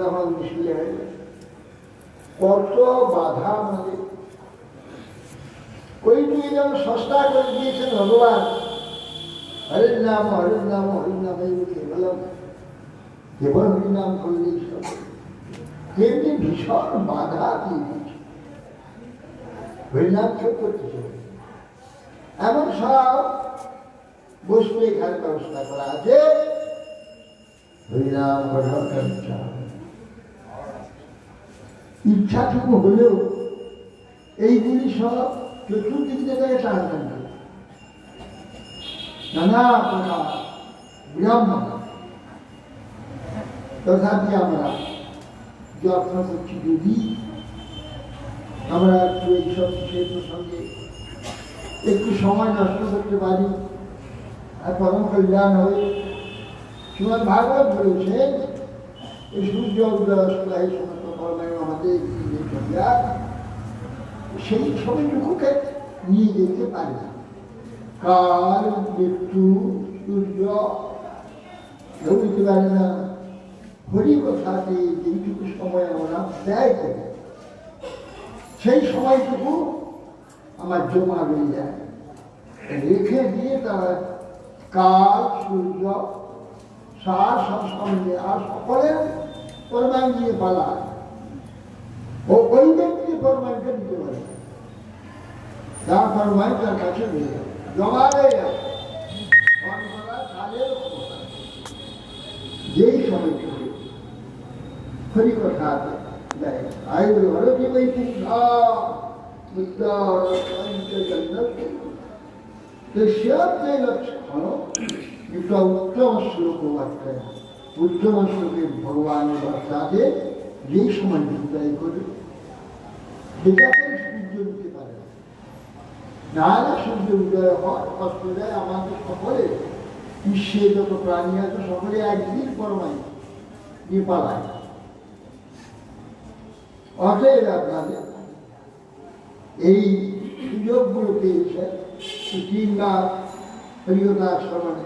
আমার মুশকিল হয়ে যায়। কত বাধা আমাদের কইটুকি যেন সস্তা করে দিয়েছেন ভগবান। হরির নাম হরির নাম হরির নাম এই কেবল কেবল হরিনাম করলেই সব, তেমনি ভীষণ বাধা দিয়ে দিয়েছে। হরিনাম কেউ করতেছে এমন সব বস্তু এখানে ব্যবস্থা করা আছে। হরিনাম করার ইচ্ছাটুকু হলেও এইগুলি সব চতুর্দিক থেকে টানতেন নানা প্রকার বিড়ম্ব। তথাপি আমরা যত্ন করছি যদি আমরা একটু এইসব বিষয় প্রসঙ্গে একটু সময় নষ্ট করতে পারি আর পরম কল্যাণ হবে। শ্রীমদ্ ভাগবত বলেছেন এই সূর্য উদয় সমস্ত কর্মের আমাদের সেই সময়টুকুকে নিয়ে যেতে পারে না। কাল মৃত্যু সূর্য কেউ দিতে পারে না। হরি কথাতে যেইটুকু সময় আমরা ব্যয় করি সেই সময়টুকু আমার জমা হয়ে যায়, রেখে দিয়ে তারা কাল সূর্য সার সব সঙ্গে আর সকলের প্রমাণ দিয়ে পালায়। ও ওই ব্যক্তি প্রমাণকে দিতে পারে, যার প্রমাণ তার কাছে রয়ে যাবে, জমা রয়ে যাবে। যেই সময়টুকু হরি কথা দেয় আয়ু হরতি বৈকুণ্ঠা উত্তম শ্লোক বার্তা, উত্তম শ্লোকে ভগবানের বার্তা আছে। যেই সময় ব্যয় করে যেটাকে সূর্য দিতে পারে না, সূর্য উদয় হয় কষ্ট দেয় আমাদের সকলে। বিশ্বে যত প্রাণী আছে সকলে একদিন পরমাই নিয়ে পালায়। অতএব আপনাদের এই সুযোগগুলো পেয়েছে তিনবার হরিকথা শ্রবণে।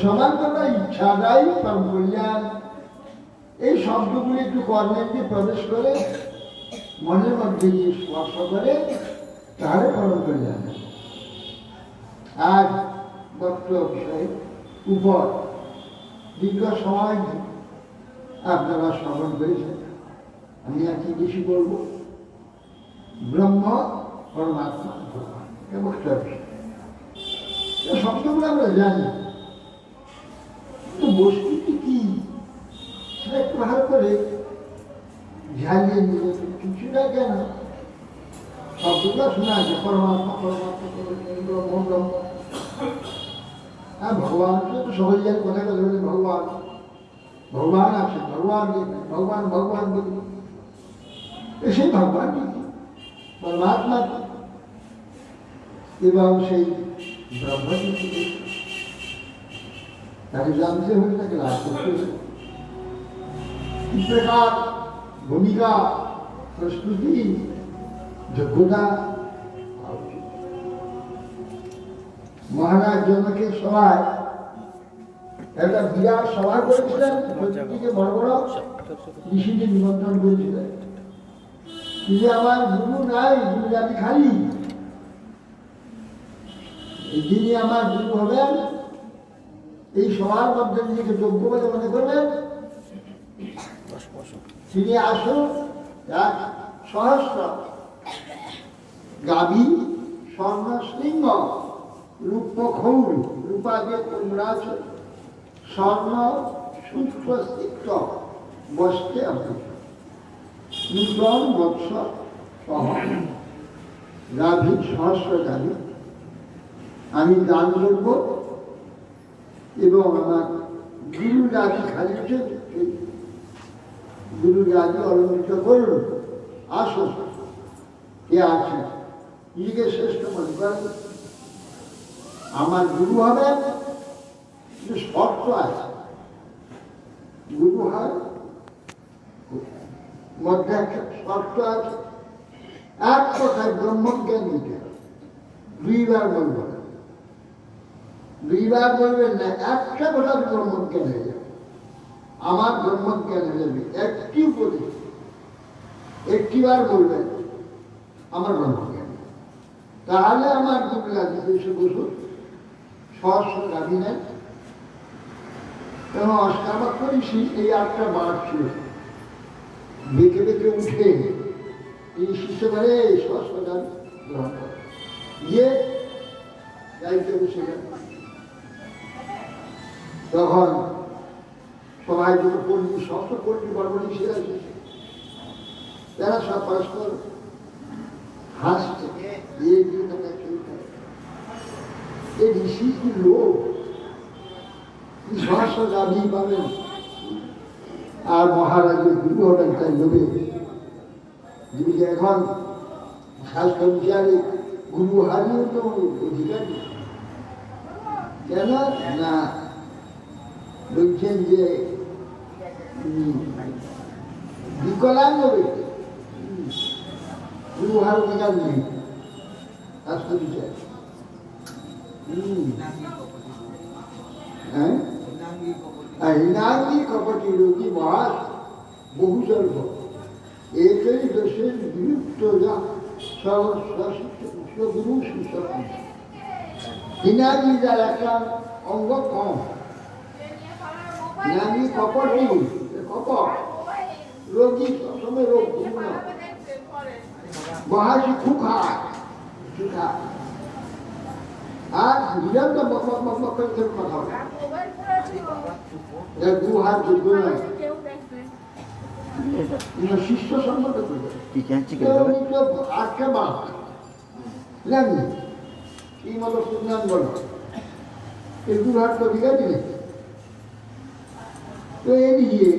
সমান্তরা ইচ্ছাদায়ী পরম কল্যাণ এই শব্দগুলি একটু কর্ণের দিয়ে প্রবেশ করে মনের মধ্যে গিয়ে স্পর্শ করে, তাহলে পরম কল্যাণ। আজ বক্তব্য বিষয়ের উপর দীর্ঘ সময় আপনারা শ্রবণ করেছেন। আমি আর কি বেশি বলবো, ব্রহ্ম পরমাত্মা ভগবান শব্দগুলো আমরা জানি, কিন্তু বস্তুটি কি সেটা একটু ভালো করে ঝালিয়ে নিয়ে কিছুটা কেন শব্দটা শোনা আছে পরমাত্মা পরমাত্মা ব্রহ্ম ব্রহ্ম। হ্যাঁ, ভগবানকে তো সবাই জানি, কোথায় কথা বলে ভগবান ভগবান আছে, ভগবান ভগবান ভগবান বলি। সেই ভগবান পরমাত্মা এবং সেই ব্রহ্মকে তাকে জানতে হলে তাকে লাভ করতে হবে। কি প্রকার ভূমিকা প্রস্তুতি যোগ্যতা। মহারাজ জনকের সভায় একটা বিরাট সভা করেছিলেন, প্রত্যেকে বড় বড় ঋষিকে নিমন্ত্রণ করেছিলেন। কিন্তু আমার গুরু নাই, গুরু জাতি খালি। যিনি আমার গুরু হবেন এই সবার মধ্যে নিজেকে যোগ্য বলে মনে করবেন, তিনি আসুন। এক সহস্র গাভী স্বর্ণ শৃঙ্গ রূপ খৌল রূপাদে কুমরাজ স্বর্ণ সূক্ষ্ম সিক্ত বস্তে নূতন বৎস সহ গাভী সহস্র গাভী আমি দান করব এবং আমার গুরু জাতি খালি গুরু জাতি অলঙ্কৃত করুন। আসুন, কে আছে নিজেকে শ্রেষ্ঠ মনে করেন, আমার গুরু হবে। কিন্তু শর্ত আছে, গুরু হয় মধ্যে একটা শর্ত আছে। এক কথায় ব্রহ্মজ্ঞান নিতে হবে, দুইবার বলবেন না, দুইবার বলবেন না, একটা কথা ব্রহ্মজ্ঞান হয়ে যাবে। আমার ব্রহ্মজ্ঞান হয়ে যাবে। একটি উপদেশ একটিবার বলবেন আমার ব্রহ্মজ্ঞান, তাহলে আমার দুর্গাদি এসে বসুন সহস্র গাভী নেন। এবং অষ্টাবাক করেছি এই 8টা মাঠ ছিল, বেঁকে বেঁকে উঠে এই শিষ্যবারে সহস্র গাভী গ্রহণ করে গিয়ে গাড়িতে বসে গেল। তখন সবাই যত পড়লি সব তো পড়লি বড় সেরা এসেছে, তারা সব পরস্পর হাসছে, এই ঋষি কি লোক, সহস্র গাভী পাবেন আর মহারাজের গুরু হবেন তাই লোভে। যদি এখন শাস্ত্র বিচারে গুরু হারিয়েও তো অধিকার নেই। কেন না বলছেন যে বিকলাঙ্গ ব্যক্তি গুরু হার অধিকার নেই শাস্ত্র বিচার। হিনাঙ্গি কপটি রোগী মহাস বহু স্বল্প একই দোষের বিলুপ্ত যা গুরু শিষ্য। হিনাঙ্গি যার একটা অঙ্গ কম, হিনাঙ্গি কপটি কপট রোগী সবসময় রোগ মহাসি খুখা সুখা আর নিরন্তর বক করে কথা বলে। দু হাত যোগ্য নয় শিষ্য সম্মত করবে। 8টা মাস জানি এই মতো সুনাম বলো এই 2 হাত তো বিঘা দিলে তো এদিকে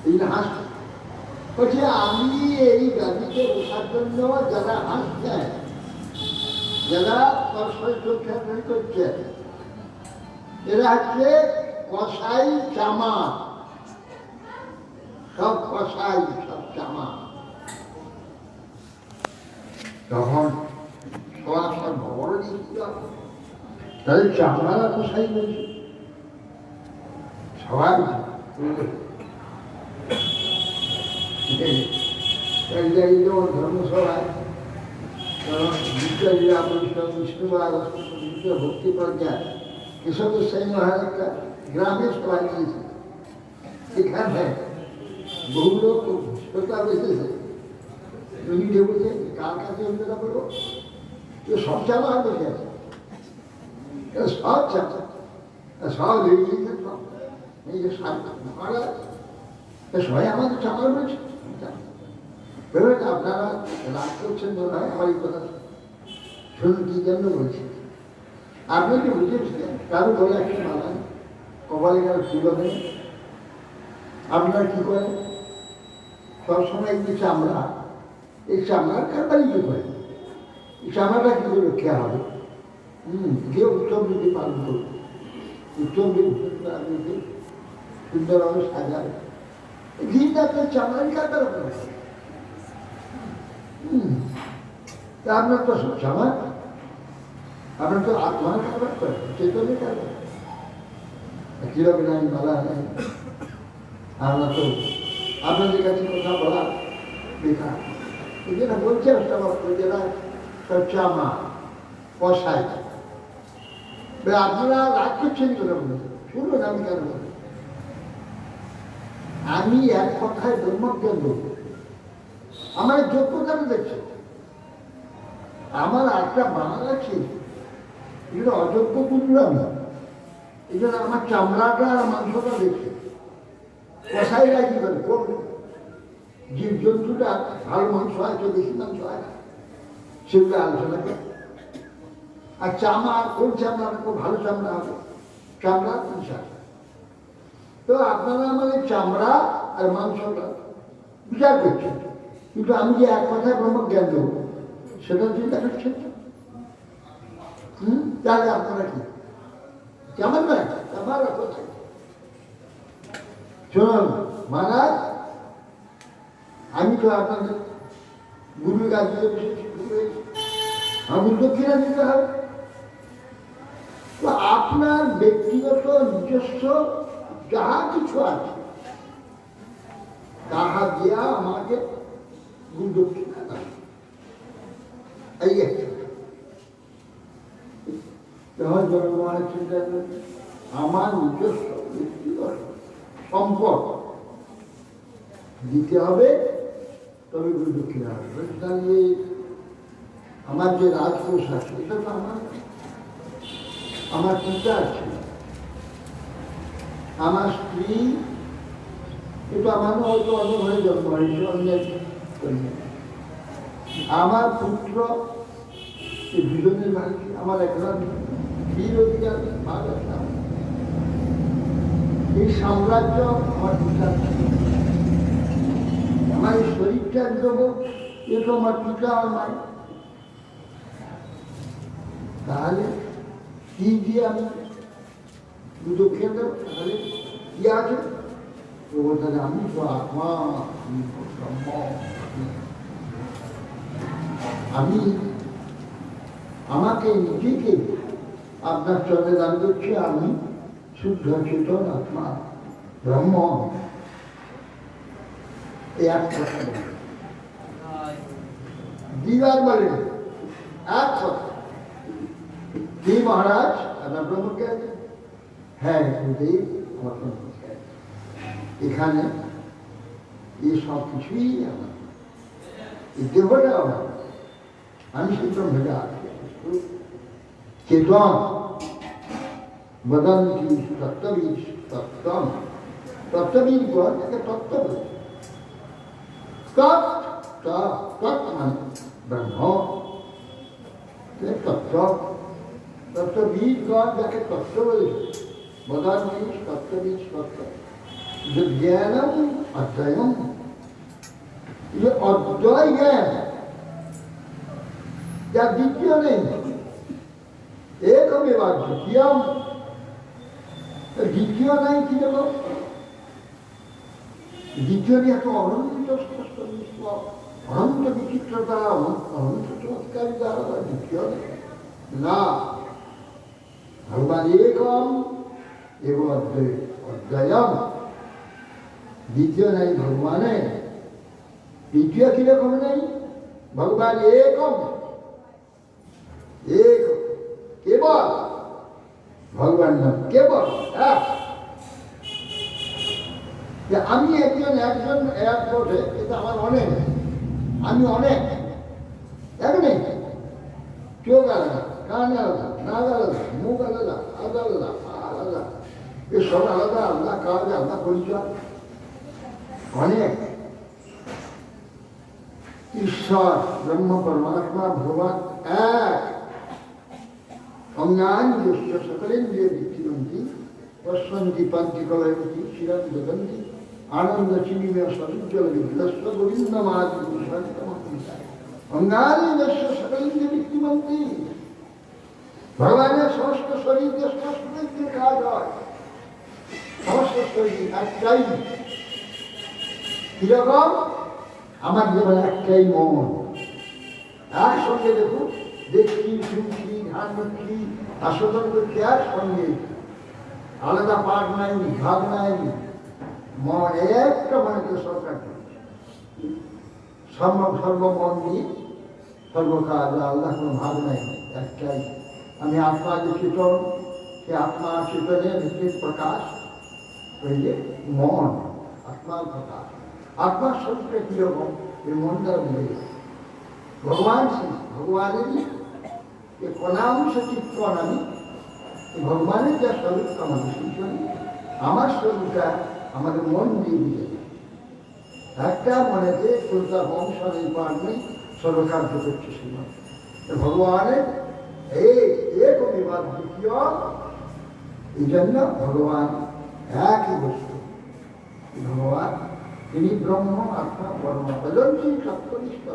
এই হাস বলছে আমি এই গাড়িতে বসার জন্য যারা হাঁস দেয়, যারা করছে, এরা হচ্ছে কসাই চামা, সব কসাই সব চামা। তখন সব বড় দিচ্ছিল তাদের চামড়ারা কসাই বলছে সবাই ধর্মসভায় ভক্তি প্রজ্ঞা এসব সেই মহারাজটা গ্রামে সবাই দিয়েছে। এখানে বহু লোক শ্রোতা বেঁচেছে, তুমি বলছে কার কাছে অন্যরা বলবো তো সব চামা বসে আছে, সব চামা সব লেগেছে সব এই যে মহারাজ সবাই আমাদের চামার বলছে। আপনারা রাগ করছেন মনে হয় আমার এই কথা শুনুন কি জন্য বলছি। আপনি কি বুঝেছিলেন কারো বলে একটা বানান কপালে কারো ফুল নেই, আপনারা কি করেন সবসময় একটু চামড়া, এই চামড়ার কারবারি কি করেন, এই চামড়াটা কি করে রক্ষা হবে? যে উত্তম রীতি পালন করবে, উত্তম রীতি সুন্দরভাবে সাজাবে, ঘিটা আপনার চামড়ার কারবার আপনার আপনার তো সমাজ, আপনার তো আত্মার কারবার করেন, চেতনের কারবার কিরকম নাই বলা নেই। আমরা তো আপনাদের কাছে কথা বলা বেকার, যেটা বলছে যেটা সব চামা কষায়। আপনারা রাগ করছেন কেন বলছেন শুনুন আমি কেন বলি। আমি এক কথায় ব্রহ্মজ্ঞান বলব, আমার যোগ্যতা দেখছে, আমার 8টা বাঙাল আছে, এগুলো অযোগ্য পুরুলাম না, এই জন্য আমার চামড়াটা আর মাংসটা দেখছে। কষাইরা কি করে করবে, জীব জন্তুটা ভালো মাংস হয় তো বেশি মাংস হয় সেগুলো আলোচনা করে। আর চামড়া কোন চামড়া খুব ভালো চামড়া হবে, চামড়া বিচার। তো আপনারা আমাদের চামড়া আর মাংসটা বিচার করছেন, কিন্তু আমি যে এক কথায় ব্রহ্মজ্ঞান দেবো সেটা চিন্তা করছেন। তাহলে আপনারা কি কেমন নয় আমার কোথায় শুনুন মহারাজ, আমি তো আপনাদের গুরুর কাছে আমি দক্ষিণা দিতে হবে। তো আপনার ব্যক্তিগত নিজস্ব যাহা কিছু আছে তাহা দিয়া আমাকে গুরুদক্ষিণা দান। এই একটা জনগণের চিন্তা করে আমার নিজস্ব ব্যক্তিগত সম্পদ দিতে হবে, তবে গুরুদক্ষিণা হবে। তাহলে আমার যে রাজকোষ আছে এটা তো আমার পিতা আছে, আমার স্ত্রী, কিন্তু আমার হয়তো অন্য ঘরে জন্ম হয়েছে, অন্যের আমার পুত্র, এই দুজনের ভাই, আমার একটা বীর অধিকার ভাগ আছে। এই সাম্রাজ্য আমার পিতা, আমার এই শরীরটা দেবো, এ তো আমার পিতা আর নাই। তাহলে কি দিয়ে আমি দুঃখে দেব? তাহলে কি আছে? তাহলে আমি তো আত্মা, আমি ব্রহ্ম, আমি আমাকে নিজেকে আপনার চলে দান করছি, আমি শুদ্ধ চেতন আত্মা ব্রহ্ম। এই এক কথা দিবার বলে এক কথা কি মহারাজ আপনার ব্রহ্মকে? হ্যাঁ গুরুদেব, আমার ব্রহ্মকে। এখানে এই সব কিছুই আমার, এই দেহটা আমার, আমি সেই ব্রহ্মটা চেতন বদন্তি তত্ত্ববিদ তত্ত্বম, তত্ত্ববিদ বল তাকে তত্ত্ব বলে। তত্ত্ব মানে ব্রহ্ম, তত্ত্ব, তত্ত্ববিদগণ যাকে তত্ত্ব বলে, বদন্তি তত্ত্ববিদ তত্ত্ব। যে জ্ঞানম অধ্যয়ন, ये অদ্বয় জ্ঞান, যা দ্বিতীয় নেই, একমেবাদ দ্বিতীয়ম, দ্বিতীয় নাই কি দেব? দ্বিতীয় নিয়ে এত অনন্ত স্পষ্ট বিশ্ব, অনন্ত বিচিত্রতা, অনন্ত চমৎকারী দ্বারা দ্বিতীয় নেই না। ভগবান একম এবং অদ্বয়ম, দ্বিতীয় নাই ভগবানের। দ্বিতীয় কিরকম নেই? ভগবান একম, এক, কেবল ভগবান নাম কেবল এক। আমি একজন এক বটে, এটা আমার অনেক, আমি অনেক এক নেই। চোখ আলাদা, কান আলাদা, নাক আলাদা, মুখ আলাদা, আলাদা আলাদা, এসব আলাদা আলাদা কাজ, আলাদা পরিচয়, অনেক। ঈশ্বর ব্রহ্ম পরমাত্মা ভগবান এক। অঙ্গানি যস্য সকলেন্দ্রিয় দীপ্তিমন্তি পশ্যন্তি পান্তি কলয়ন্তি শিরং দদন্তি আনন্দ চিনিমেয় সদুজ্জ্বল বিদ্যস্ব গোবিন্দমাদি পুরুষান্তমন্তি। অঙ্গানি যস্য সকলেন্দ্রিয় দীপ্তিমন্তি, ভগবানের সমস্ত শরীর যে সমস্ত কাজ হয়, সমস্ত শরীর একটাই। কিরকম? আমার যেমন একটাই মন, একসঙ্গে দেখুন, দেখছি, শুনছি, ধ্যান করছি, আস্বাদন করছি একসঙ্গে, আলাদা পাঠ নাই, ভাগ নাই, মন একটা মনেতে সরকার সর্বমন দিয়ে সর্বকাজ, আল্লাহ কোনো ভাগ নাই, একটাই। আমি আত্মা যে চেতন, সে আত্মা চেতনের ভিত্তির প্রকাশ, ওই যে মন, আত্মার প্রকাশ। আত্মার স্বরূপটা কিরকম? এই মনটা মিলে ভগবান, ভগবানেরই কণাংশ চিত্রণ। আমি ভগবানের যা স্বরূপ আমাদের শিক্ষণ, আমার স্বরূপটা আমাদের মন দিয়ে দিয়ে একটা মনেতে কোনটা বংশ নেই, পার নেই, সর্বকার্য করছে সীমা। ভগবানের এক বিবাদ দ্বিতীয়, এই জন্য ভগবান একই বস্তু। ভগবান তিনি ব্রহ্ম আত্মা পরম বদন্তি সত্যনিষ্ঠ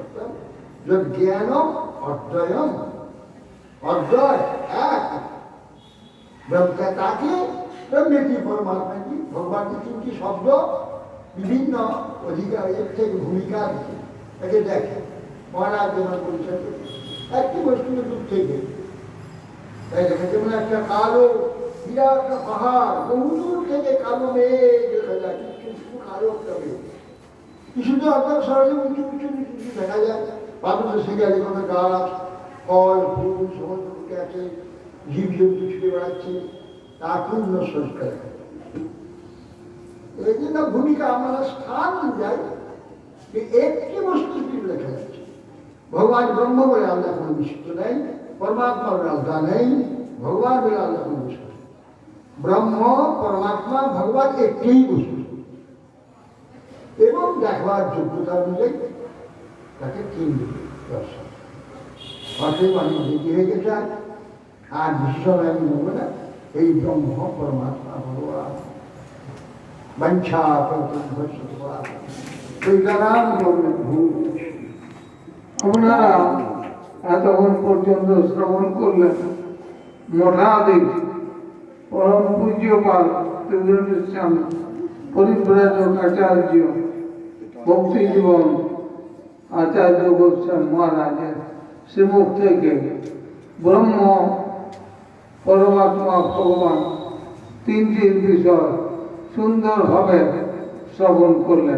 জ্ঞান অদ্বয়ম, অদ্বয় এক ব্রহ্ম। তাকে ব্রহ্মেটি পরমাত্মা কি ভগবানকে তিনটি শব্দ বিভিন্ন অধিকার এর থেকে ভূমিকা একে দেখে মহারাজ যেমন পরিচয় একটি বস্তু দূর থেকে তাই দেখেছে মানে একটা কালো বিরাট একটা পাহাড়, বহুদূর থেকে কালো মেঘ দেখা যায়, শুধু কালো একটা মেঘ, কিছুটা অর্থাৎ সরাসরি উঁচু উঁচু উঁচু দেখা যায়। পাথর সেখানে কোনো গাছ ফল ফুল সমস্ত ফুটে আছে, জীবজন্তু ছুটে বেড়াচ্ছে, তার পূর্ণ সরকার। এই জন্য ভূমিকা আমরা স্থান যাই যে একটি বস্তু লেখা যাচ্ছে, ভগবান ব্রহ্ম বলে আলাদা কোনো বিশিষ্ট নেই, পরমাত্মা বলে আলাদা নেই, ভগবান বলে আলাদা কোনো বিষয়। ব্রহ্ম পরমাত্মা ভগবান একটি বস্তু এবং দেখবার যোগ্যতা অনুযায়ী তাকে তিন দর্শন। অতএব আমি যেটি হয়ে গেছে আর বিশেষভাবে আমি বলবো না, এই ব্রহ্ম পরমাত্মা ভগবান বাঞ্ছা আপনারা এতক্ষণ পর্যন্ত শ্রবণ করলেন মঠাধীশ পরম পূজ্যপাল ত্রিবিক্রম স্বামী পরিব্রাজক আচার্য ভক্তি জীবন আচার্য গোস্বামী মহারাজের শ্রীমুখ থেকে ব্রহ্ম পরমাত্মা ভগবান তিনটির বিষয় সুন্দরভাবে শ্রবণ করলেন।